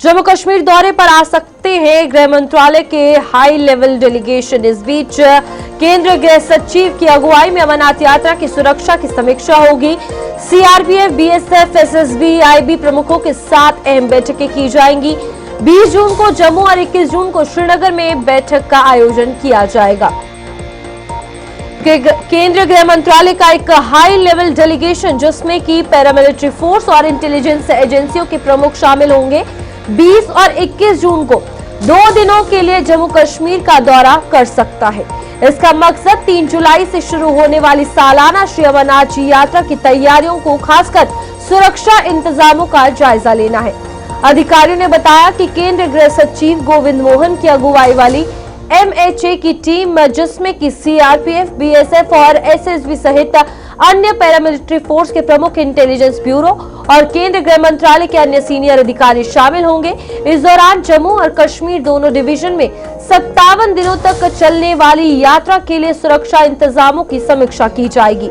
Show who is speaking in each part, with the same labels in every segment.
Speaker 1: जम्मू कश्मीर दौरे पर आ सकते हैं गृह मंत्रालय के हाई लेवल डेलीगेशन। इस बीच केंद्रीय गृह सचिव की अगुवाई में अमरनाथ यात्रा की सुरक्षा की समीक्षा होगी। सीआरपीएफ, बीएसएफ, एसएसबी, आईबी प्रमुखों के साथ अहम बैठकें की जाएंगी। 20 जून को जम्मू और 21 जून को श्रीनगर में बैठक का आयोजन किया जाएगा। केंद्रीय गृह मंत्रालय का एक हाई लेवल डेलीगेशन जिसमें कि पैरामिलिट्री फोर्स और इंटेलिजेंस एजेंसियों के प्रमुख शामिल होंगे 20 और 21 जून को 2 दिनों के लिए जम्मू कश्मीर का दौरा कर सकता है। इसका मकसद 3 जुलाई से शुरू होने वाली सालाना श्री अमरनाथ जी यात्रा की तैयारियों को खासकर सुरक्षा इंतजामों का जायजा लेना है। अधिकारियों ने बताया कि केंद्रीय गृह सचिव गोविंद मोहन की अगुवाई वाली एमएचए की टीम जिसमें कि सीआरपीएफ, बीएसएफ और एसएसबी सहित अन्य पैरामिलिट्री फोर्स के प्रमुख, इंटेलिजेंस ब्यूरो और केंद्रीय गृह मंत्रालय के अन्य सीनियर अधिकारी शामिल होंगे। इस दौरान जम्मू और कश्मीर दोनों डिवीजन में 57 दिनों तक चलने वाली यात्रा के लिए सुरक्षा इंतजामों की समीक्षा की जाएगी।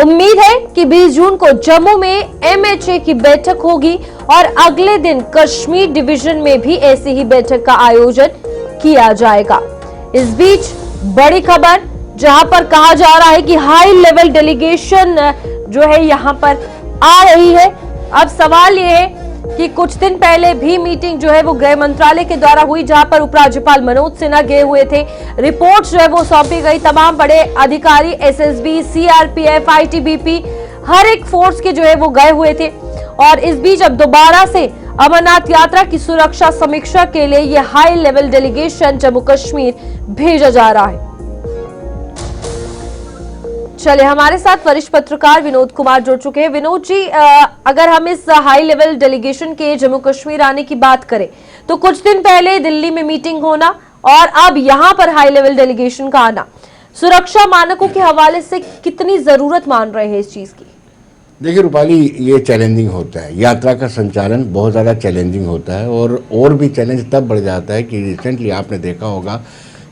Speaker 1: उम्मीद है कि 20 जून को जम्मू में एमएचए की बैठक होगी और अगले दिन कश्मीर डिवीजन में भी ऐसी ही बैठक का आयोजन किया जाएगा। इस बीच बड़ी खबर जहां पर कहा जा रहा है कि हाई लेवल डेलीगेशन जो है यहां पर आ रही है। अब सवाल ये है कि कुछ दिन पहले भी मीटिंग जो है वो गृह मंत्रालय के द्वारा हुई जहां पर उपराज्यपाल मनोज सिन्हा गए हुए थे। रिपोर्ट जो है वो सौंपी गई। तमाम बड़े अधिकारी एसएसबी, सीआरपीएफ, आईटीबीपी हर एक फोर्स के जो है वो गए हुए थे और इस बीच अब दोबारा से अमरनाथ यात्रा की सुरक्षा समीक्षा के लिए यह high level delegation Jammu Kashmir भेजा जा रहा है। चलिए, हमारे साथ वरिष्ठ पत्रकार विनोद कुमार जुड़ चुके हैं। विनोद जी, अगर हम इस हाई लेवल डेलीगेशन के जम्मू कश्मीर आने की बात करें तो कुछ दिन पहले दिल्ली में मीटिंग होना और अब यहां पर हाई लेवल डेलीगेशन का आना, सुरक्षा मानकों के हवाले से कितनी जरूरत मान रहे हैं इस चीज की?
Speaker 2: देखिए रूपाली, ये चैलेंजिंग होता है। यात्रा का संचालन बहुत ज़्यादा चैलेंजिंग होता है और भी चैलेंज तब बढ़ जाता है कि रिसेंटली आपने देखा होगा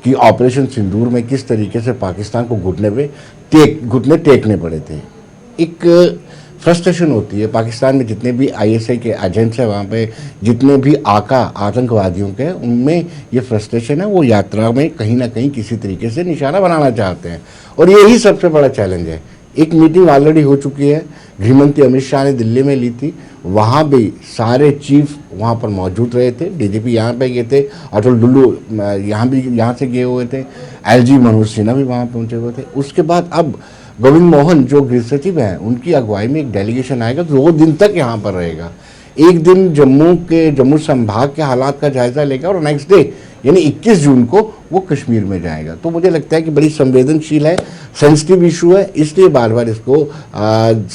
Speaker 2: कि ऑपरेशन सिंदूर में किस तरीके से पाकिस्तान को घुटने टेकने पड़े थे। एक फ्रस्ट्रेशन होती है पाकिस्तान में। जितने भी आईएसआई के एजेंट्स हैं वहाँ पे, जितने भी आतंकवादियों के, उनमें ये फ्रस्ट्रेशन है। वो यात्रा में कहीं ना कहीं किसी तरीके से निशाना बनाना चाहते हैं और यही सबसे बड़ा चैलेंज है। एक मीटिंग ऑलरेडी हो चुकी है, गृहमंत्री अमित शाह ने दिल्ली में ली थी। वहाँ भी सारे चीफ वहाँ पर मौजूद रहे थे। डीजीपी यहाँ पे गए थे, अतुल डुल्लू यहाँ से गए हुए थे, एलजी मनोज सिन्हा भी वहाँ पहुँचे हुए थे। उसके बाद अब गोविंद मोहन जो गृह सचिव हैं, उनकी अगुवाई में एक डेलीगेशन आएगा, 2 दिन तक यहाँ पर रहेगा। एक दिन जम्मू संभाग के हालात का जायजा लेगा और नेक्स्ट डे यानी 21 जून को वो कश्मीर में जाएगा। तो मुझे लगता है कि बड़ी संवेदनशील है, सेंसिटिव इशू है, इसलिए बार बार इसको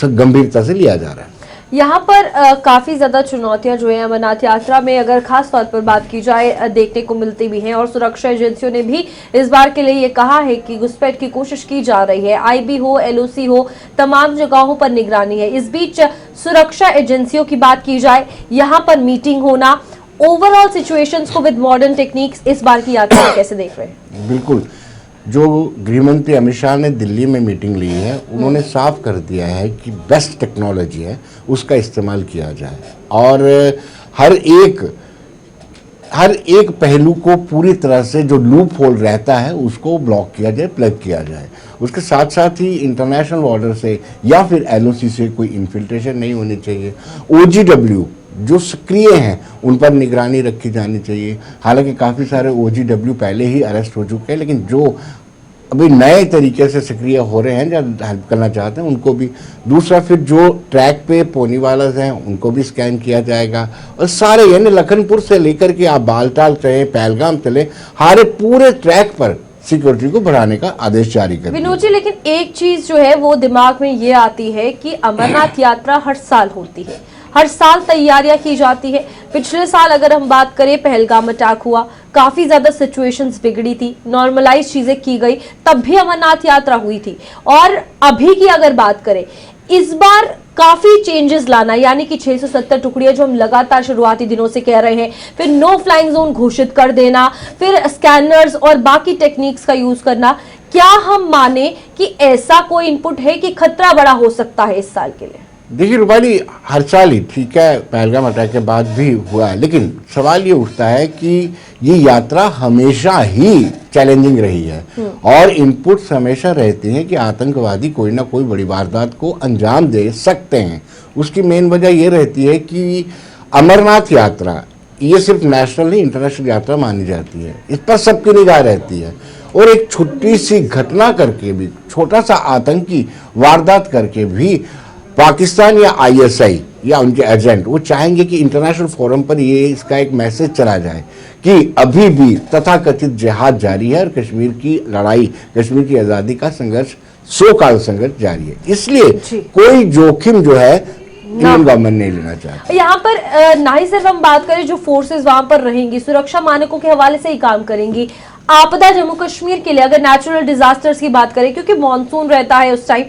Speaker 2: गंभीरता से लिया जा रहा है।
Speaker 1: यहाँ पर काफी ज्यादा चुनौतियां जो है अमरनाथ यात्रा में अगर खास तौर पर बात की जाए देखने को मिलती भी हैं और सुरक्षा एजेंसियों ने भी इस बार के लिए ये कहा है कि घुसपैठ की कोशिश की जा रही है। आईबी हो, एलओसी हो, तमाम जगहों पर निगरानी है। इस बीच सुरक्षा एजेंसियों की बात की जाए, यहाँ पर मीटिंग होना, ओवरऑल सिचुएशंस को विद मॉडर्न टेक्निक्स इस बार की यात्रा में कैसे देख रहे हैं?
Speaker 2: बिल्कुल, जो गृहमंत्री अमित शाह ने दिल्ली में मीटिंग ली है, उन्होंने साफ कर दिया है कि बेस्ट टेक्नोलॉजी है उसका इस्तेमाल किया जाए और हर एक पहलू को पूरी तरह से जो लूप होल रहता है उसको ब्लॉक किया जाए, प्लग किया जाए। उसके साथ साथ ही इंटरनेशनल बॉर्डर से या फिर एलओसी से कोई इन्फिल्ट्रेशन नहीं होनी चाहिए। ओजीडब्ल्यू जो सक्रिय हैं उन पर निगरानी रखी जानी चाहिए। हालांकि काफ़ी सारे ओजीडब्ल्यू पहले ही अरेस्ट हो चुके हैं, लेकिन जो अभी नए तरीके से सक्रिय हो रहे हैं, जो हेल्प करना चाहते हैं, उनको भी। दूसरा, फिर जो ट्रैक पे पोनीवालाज हैं उनको भी स्कैन किया जाएगा और सारे यानी लखनपुर से लेकर के आप बालटाल चले, पहलगाम चले, हमारे पूरे ट्रैक पर सिक्योरिटी को बढ़ाने का आदेश जारी कर।
Speaker 1: विनोद जी, लेकिन एक चीज जो है वो दिमाग में ये आती है कि अमरनाथ यात्रा हर साल होती है, हर साल तैयारियां की जाती है। पिछले साल अगर हम बात करें, पहलगाम अटैक हुआ, काफी ज्यादा सिचुएशंस बिगड़ी थी, नॉर्मलाइज चीजें की गई, तब भी अमरनाथ यात्रा हुई थी। और अभी की अगर बात करें, इस बार काफी चेंजेस लाना, यानी कि 670 टुकड़ियां जो हम लगातार शुरुआती दिनों से कह रहे हैं, फिर नो फ्लाइंग जोन घोषित कर देना, फिर स्कैनर्स और बाकी टेक्निक्स का यूज करना, क्या हम माने कि ऐसा कोई इनपुट है कि खतरा बड़ा हो सकता है इस साल के लिए?
Speaker 2: देखिए रूपाली, हर साल ही ठीक है, पहलगाम अटैक के बाद भी हुआ है, लेकिन सवाल ये उठता है कि ये यात्रा हमेशा ही चैलेंजिंग रही है और इनपुट्स हमेशा रहते हैं कि आतंकवादी कोई ना कोई बड़ी वारदात को अंजाम दे सकते हैं। उसकी मेन वजह ये रहती है कि अमरनाथ यात्रा ये सिर्फ नेशनल नहीं, इंटरनेशनल यात्रा मानी जाती है, इस पर सबकी निगाह रहती है और एक छोटी सी घटना करके भी, छोटा सा आतंकी वारदात करके भी पाकिस्तान या आईएसआई या उनके एजेंट वो चाहेंगे कि इंटरनेशनल फोरम पर ये इसका एक मैसेज चला जाए कि अभी भी तथाकथित जिहाद जारी है और कश्मीर की लड़ाई, कश्मीर की आज़ादी का संघर्ष, सो काल संघर्ष जारी है। इसलिए कोई जोखिम जो है इंडियन गवर्नमेंट नहीं लेना चाहती।
Speaker 1: यहाँ पर ना ही सिर्फ हम बात करें जो फोर्सेस वहां पर रहेंगी, सुरक्षा मानकों के हवाले से ही काम करेंगी। आपदा जम्मू कश्मीर के लिए अगर नेचुरल डिजास्टर्स की बात करें, क्योंकि मॉनसून रहता है उस टाइम,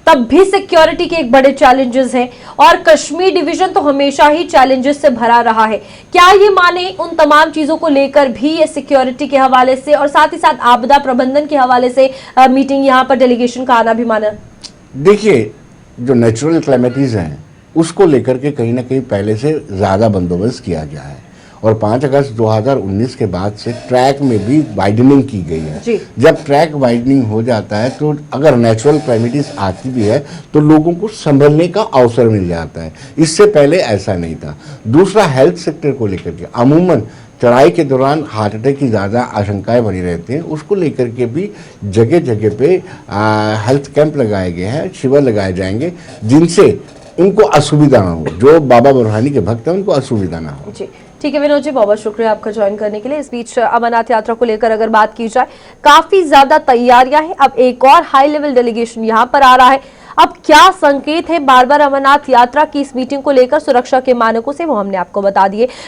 Speaker 1: तब भी सिक्योरिटी के एक बड़े चैलेंजेस हैं और कश्मीर डिवीजन तो हमेशा ही चैलेंजेस से भरा रहा है। क्या ये माने उन तमाम चीजों को लेकर भी ये सिक्योरिटी के हवाले से और साथ ही साथ आपदा प्रबंधन के हवाले से मीटिंग यहाँ पर डेलीगेशन का आना भी माना?
Speaker 2: देखिए, जो नेचुरल क्लैमिटीज हैं उसको लेकर के कहीं ना कहीं पहले से ज़्यादा बंदोबस्त किया गया है और 5 अगस्त 2019 के बाद से ट्रैक में भी वाइडनिंग की गई है। जब ट्रैक वाइडनिंग हो जाता है तो अगर नेचुरल क्लैमिटीज आती भी है तो लोगों को संभलने का अवसर मिल जाता है, इससे पहले ऐसा नहीं था। दूसरा, हेल्थ सेक्टर को लेकर के अमूमन चढ़ाई के दौरान हार्ट अटैक की ज़्यादा आशंकाएं बनी रहती हैं, उसको लेकर के भी जगह जगह पे हेल्थ कैंप लगाए गए हैं, शिविर लगाए जाएंगे जिनसे उनको असुविधा ना हो, जो बाबा बुरहानी के भक्त हैं उनको असुविधा ना हो।
Speaker 1: जी ठीक है विनोद जी, बहुत बहुत शुक्रिया आपका ज्वाइन करने के लिए। इस बीच अमरनाथ यात्रा को लेकर अगर बात की जाए, काफी ज्यादा तैयारियां हैं। अब एक और हाई लेवल डेलीगेशन यहां पर आ रहा है। अब क्या संकेत है बार बार अमरनाथ यात्रा की इस मीटिंग को लेकर सुरक्षा के मानकों से, वो हमने आपको बता दिए।